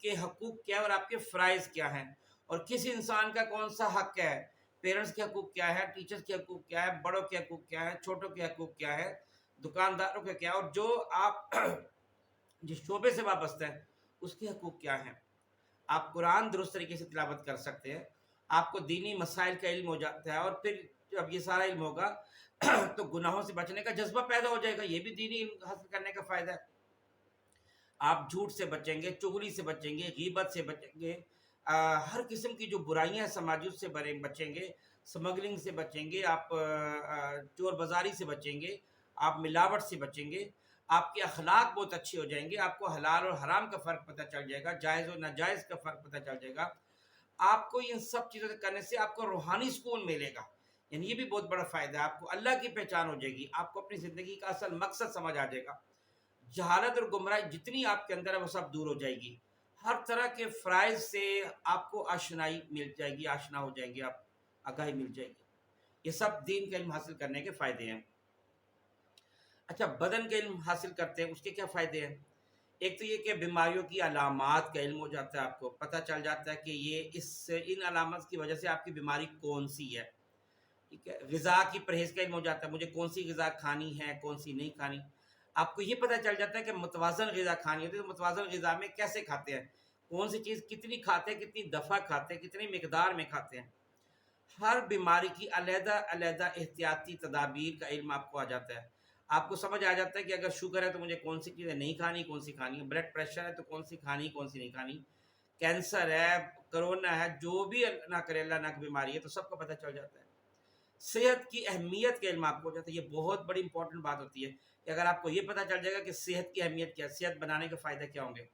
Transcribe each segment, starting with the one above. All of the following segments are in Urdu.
کے حقوق کیا ہے اور آپ کے فرائض کیا ہیں، اور کس انسان کا کون سا حق ہے، پیرنٹس کے حقوق کیا ہے، ٹیچرز کے حقوق کیا ہے، بڑوں کے حقوق کیا ہے، چھوٹوں کے حقوق کیا ہے، دکانداروں کے کیا ہے، اور جو آپ جس شعبے سے وابستہ ہے اس کے حقوق کیا ہیں۔ آپ قرآن درست طریقے سے تلاوت کر سکتے ہیں، آپ کو دینی مسائل کا علم ہو جاتا ہے، اور پھر جب یہ سارا علم ہوگا تو گناہوں سے بچنے کا جذبہ پیدا ہو جائے گا، یہ بھی دینی علم حاصل کرنے کا فائدہ ہے۔ آپ جھوٹ سے بچیں گے، چغلی سے بچیں گے، غیبت سے بچیں گے، ہر قسم کی جو برائیاں ہیں سماجی اس سے بچیں گے، سمگلنگ سے بچیں گے، آپ چور بازاری سے بچیں گے، آپ ملاوٹ سے بچیں گے، آپ کے اخلاق بہت اچھے ہو جائیں گے، آپ کو حلال اور حرام کا فرق پتہ چل جائے گا، جائز اور ناجائز کا فرق پتہ چل جائے گا۔ آپ کو ان سب چیزوں سے کرنے سے آپ کو روحانی سکون ملے گا، یعنی یہ بھی بہت بڑا فائدہ ہے، آپ کو اللہ کی پہچان ہو جائے گی، آپ کو اپنی زندگی کا اصل مقصد سمجھ آ جائے گا، جہالت اور گمراہی جتنی آپ کے اندر ہے وہ سب دور ہو جائے گی، ہر طرح کے فرائض سے آپ کو آشنائی مل جائے گی، آشنا ہو جائیں گے آپ، آگاہی مل جائے گی۔ یہ سب دین کا علم حاصل کرنے کے فائدے ہیں۔ اچھا، بدن کا علم حاصل کرتے ہیں، اس کے کیا فائدے ہیں؟ ایک تو یہ کہ بیماریوں کی علامات کا علم ہو جاتا ہے، آپ کو پتہ چل جاتا ہے کہ یہ ان علامات کی وجہ سے آپ کی بیماری کون سی ہے، ٹھیک ہے۔ غذا کی پرہیز کا علم ہو جاتا ہے، مجھے کون سی غذا کھانی ہے، کون سی نہیں کھانی۔ آپ کو یہ پتہ چل جاتا ہے کہ متوازن غذا کھانی ہوتی ہے، تو متوازن غذا میں کیسے کھاتے ہیں، کون سی چیز کتنی کھاتے ہیں، کتنی دفعہ کھاتے ہیں، کتنی مقدار میں کھاتے ہیں۔ ہر بیماری کی علیحدہ علیحدہ احتیاطی تدابیر کا علم آپ کو آ جاتا ہے، آپ کو سمجھ آ جاتا ہے کہ اگر شوگر ہے تو مجھے کون سی چیزیں نہیں کھانی، کون سی کھانی ہے، بلڈ پریشر ہے تو کون سی کھانی، کون سی نہیں کھانی، کینسر ہے، کرونا ہے، جو بھی نہ کرے اللہ نہ بیماری ہے تو سب کو پتہ چل جاتا ہے۔ صحت کی اہمیت کا علم آپ کو ہو جاتا ہے، یہ بہت بڑی امپورٹنٹ بات ہوتی ہے کہ اگر آپ کو یہ پتہ چل جائے گا کہ صحت کی اہمیت کیا ہے، صحت بنانے کے فائدے کیا ہوں گے،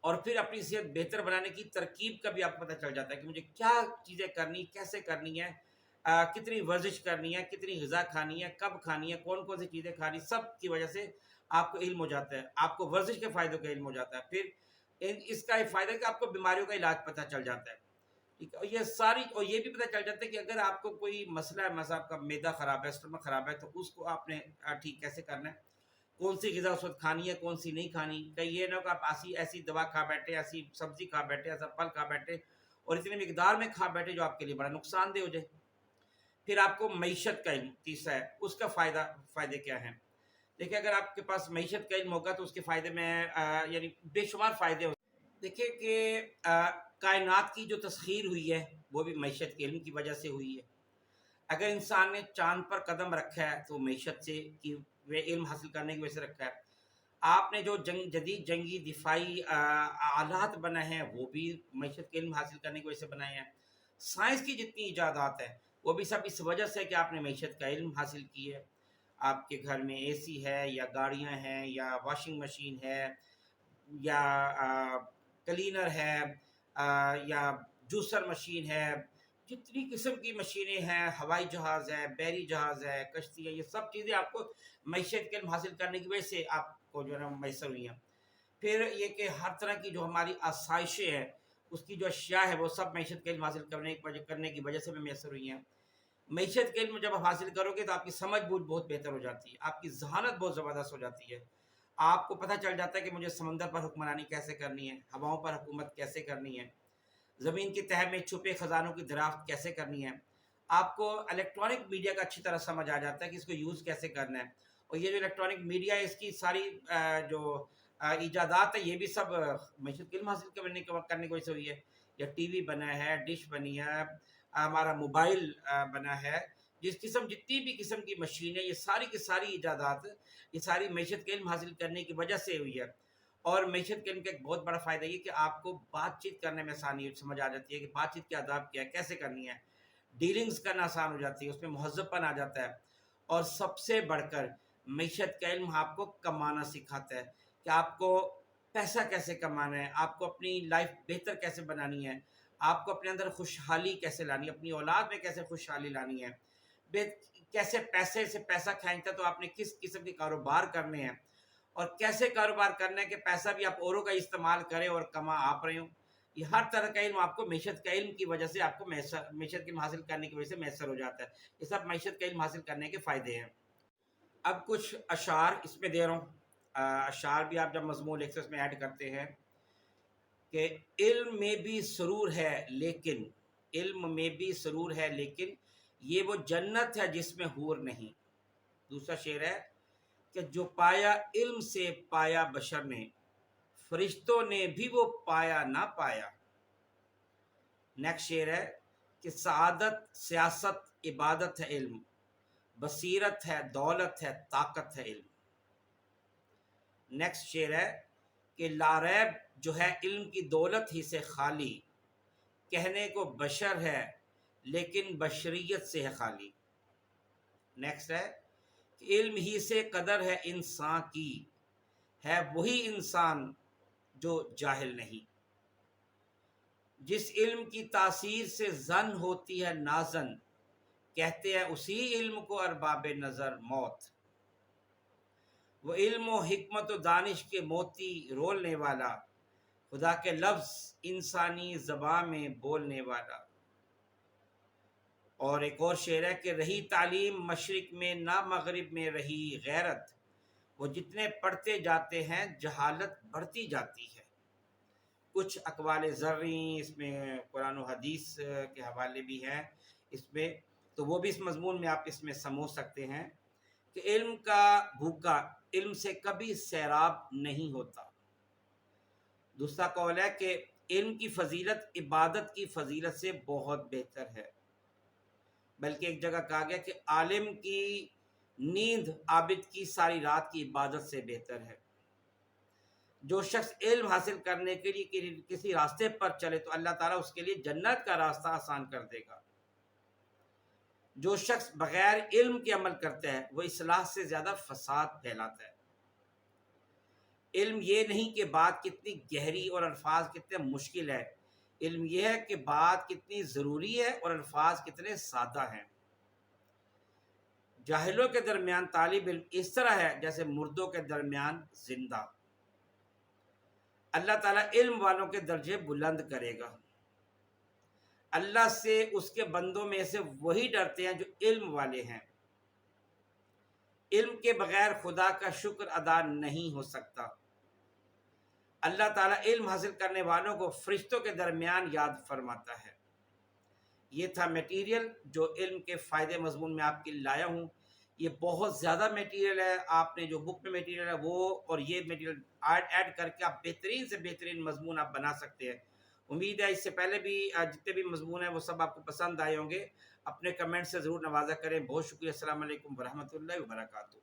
اور پھر اپنی صحت بہتر بنانے کی ترکیب کا بھی آپ کو پتہ چل جاتا ہے کہ مجھے کیا چیزیں کرنی، کیسے کرنی ہے، کتنی ورزش کرنی ہے، کتنی غذا کھانی ہے، کب کھانی ہے، کون کون سی چیزیں کھانی، سب کی وجہ سے آپ کو علم ہو جاتا ہے، آپ کو ورزش کے فائدوں کا علم ہو جاتا ہے، پھر اس کا ایک فائدہ ہے کہ آپ کو بیماریوں کا علاج پتہ چل جاتا ہے، ٹھیک ہے، اور یہ ساری، اور یہ بھی پتہ چل جاتا ہے کہ اگر آپ کو کوئی مسئلہ ہے، مثلا آپ کا معدہ خراب ہے، اسٹمک خراب ہے، تو اس کو آپ نے ٹھیک کیسے کرنا ہے، کون سی غذا اس وقت کھانی ہے، کون سی نہیں کھانی، کہیں یہ نہ ہو کہ آپ ایسی دوا کھا بیٹھے، ایسی سبزی کھا بیٹھے، ایسا پھل کھا بیٹھے اور اتنی مقدار میں کھا بیٹھے جو آپ کے لیے بڑا نقصان دہ ہو جائے۔ پھر آپ کو معیشت کا علم تیسرا ہے، اس کا فائدے کیا ہیں؟ دیکھیں، اگر آپ کے پاس معیشت کا علم ہوگا تو اس کے فائدے میں یعنی بے شمار فائدے ہوتے ہیں۔ دیکھیں کہ کائنات کی جو تسخیر ہوئی ہے وہ بھی معیشت کے علم کی وجہ سے ہوئی ہے۔ اگر انسان نے چاند پر قدم رکھا ہے تو معیشت سے کی علم حاصل کرنے کی وجہ سے رکھا ہے۔ آپ نے جو جدید جنگی دفاعی آلات بنا ہیں وہ بھی معیشت کے علم حاصل کرنے کی وجہ سے بنائے ہیں۔ سائنس کی جتنی ایجادات ہیں وہ بھی سب اس وجہ سے کہ آپ نے معیشت کا علم حاصل کی ہے۔ آپ کے گھر میں اے سی ہے، یا گاڑیاں ہیں، یا واشنگ مشین ہے، یا کلینر ہے، یا جوسر مشین ہے، جتنی قسم کی مشینیں ہیں، ہوائی جہاز ہے، بحری جہاز ہے، کشتی ہے، یہ سب چیزیں آپ کو معیشت کے علم حاصل کرنے کی وجہ سے آپ کو جو ہے نا میسر ہوئی ہیں۔ پھر یہ کہ ہر طرح کی جو ہماری آسائشیں ہیں، اس کی جو اشیاء ہے وہ سب معیشت کے علم حاصل کرنے کی وجہ سے بھی میسر ہوئی ہیں۔ معیشت کے علم جب آپ حاصل کرو گے تو آپ کی سمجھ بوجھ بہت بہتر ہو جاتی ہے، آپ کی ذہانت بہت زبردست ہو جاتی ہے، آپ کو پتہ چل جاتا ہے کہ مجھے سمندر پر حکمرانی کیسے کرنی ہے، ہواؤں پر حکومت کیسے کرنی ہے، زمین کی تہہ میں چھپے خزانوں کی دریافت کیسے کرنی ہے۔ آپ کو الیکٹرانک میڈیا کا اچھی طرح سمجھ آ جاتا ہے کہ اس کو یوز کیسے کرنا ہے، اور یہ جو الیکٹرانک میڈیا ہے اس کی ساری جو ایجادات ہے یہ بھی سب معیشت کے علم حاصل کرنے کی وجہ سے ہوئی ہے۔ یا ٹی وی بنا ہے، ڈش بنی ہے، ہمارا موبائل بنا ہے، جتنی بھی قسم کی مشینیں، یہ ساری کی ساری ایجادات، یہ ساری معیشت کے علم حاصل کرنے کی وجہ سے ہوئی ہے۔ اور معیشت کے علم کا ایک بہت بڑا فائدہ یہ کہ آپ کو بات چیت کرنے میں آسانی سمجھ آ جاتی ہے کہ بات چیت کے آداب کیا ہے، کیسے کرنی ہے، ڈیلنگز کرنا آسان ہو جاتی ہے، اس میں مہذب پن آ جاتا ہے۔ اور سب سے بڑھ کر معیشت کا علم آپ کو کمانا سکھاتا ہے کہ آپ کو پیسہ کیسے کمانا ہے، آپ کو اپنی لائف بہتر کیسے بنانی ہے، آپ کو اپنے اندر خوشحالی کیسے لانی ہے، اپنی اولاد میں کیسے خوشحالی لانی ہے، کیسے پیسے سے پیسہ کھینچتا ہے تو آپ نے کس قسم کے کاروبار کرنے ہیں، اور کیسے کاروبار کرنا ہے کہ پیسہ بھی آپ اوروں کا استعمال کریں اور کما آپ رہے ہوں۔ یہ ہر طرح کا علم آپ کو معیشت کا علم کی وجہ سے آپ کو معیشت کے علم حاصل کرنے کی وجہ سے میسر ہو جاتا ہے۔ یہ سب معیشت کا علم حاصل کرنے کے فائدے ہیں۔ اب کچھ اشعار اس میں دے رہا ہوں، اشعار بھی آپ جب مضمون لکھتے اس میں ایڈ کرتے ہیں کہ علم میں بھی سرور ہے لیکن علم میں بھی سرور ہے لیکن یہ وہ جنت ہے جس میں حور نہیں۔ دوسرا شعر ہے کہ جو پایا علم سے پایا بشر نے، فرشتوں نے بھی وہ پایا نہ پایا۔ نیکسٹ شعر ہے کہ سعادت سیاست عبادت ہے علم، بصیرت ہے دولت ہے طاقت ہے علم۔ نیکسٹ شعر ہے کہ لاریب جو ہے علم کی دولت ہی سے خالی، کہنے کو بشر ہے لیکن بشریت سے ہے خالی۔ نیکسٹ ہے کہ علم ہی سے قدر ہے انسان کی، ہے وہی انسان جو جاہل نہیں۔ جس علم کی تاثیر سے زن ہوتی ہے نازن، کہتے ہیں اسی علم کو ارباب نظر موت۔ وہ علم و حکمت و دانش کے موتی رولنے والا، خدا کے لفظ انسانی زبان میں بولنے والا۔ اور ایک اور شعر ہے کہ رہی تعلیم مشرق میں نہ مغرب میں رہی غیرت، وہ جتنے پڑھتے جاتے ہیں جہالت بڑھتی جاتی ہے۔ کچھ اقوال زرعی اس میں قرآن و حدیث کے حوالے بھی ہیں اس میں، تو وہ بھی اس مضمون میں آپ اس میں سمجھ سکتے ہیں کہ علم کا بھوکا علم سے کبھی سیراب نہیں ہوتا۔ دوسرا قول ہے کہ علم کی فضیلت عبادت کی فضیلت سے بہت بہتر ہے، بلکہ ایک جگہ کہا گیا کہ عالم کی نیند عابد کی ساری رات کی عبادت سے بہتر ہے۔ جو شخص علم حاصل کرنے کے لیے کسی راستے پر چلے تو اللہ تعالیٰ اس کے لیے جنت کا راستہ آسان کر دے گا۔ جو شخص بغیر علم کے عمل کرتا ہے وہ اصلاح سے زیادہ فساد پھیلاتا ہے۔ علم یہ نہیں کہ بات کتنی گہری اور الفاظ کتنے مشکل ہے، علم یہ ہے کہ بات کتنی ضروری ہے اور الفاظ کتنے سادہ ہیں۔ جاہلوں کے درمیان طالب علم اس طرح ہے جیسے مردوں کے درمیان زندہ۔ اللہ تعالیٰ علم والوں کے درجے بلند کرے گا۔ اللہ سے اس کے بندوں میں سے وہی ڈرتے ہیں جو علم والے ہیں۔ علم کے بغیر خدا کا شکر ادا نہیں ہو سکتا۔ اللہ تعالیٰ علم حاصل کرنے والوں کو فرشتوں کے درمیان یاد فرماتا ہے۔ یہ تھا میٹیریل جو علم کے فائدے مضمون میں آپ کے لیے لایا ہوں۔ یہ بہت زیادہ میٹیریل ہے، آپ نے جو بک میں میٹیریل ہے وہ اور یہ میٹیریل ایڈ کر کے آپ بہترین سے بہترین مضمون آپ بنا سکتے ہیں۔ امید ہے اس سے پہلے بھی جتنے بھی مضمون ہیں وہ سب آپ کو پسند آئے ہوں گے۔ اپنے کمنٹ سے ضرور نوازا کریں۔ بہت شکریہ۔ السلام علیکم ورحمۃ اللہ وبرکاتہ۔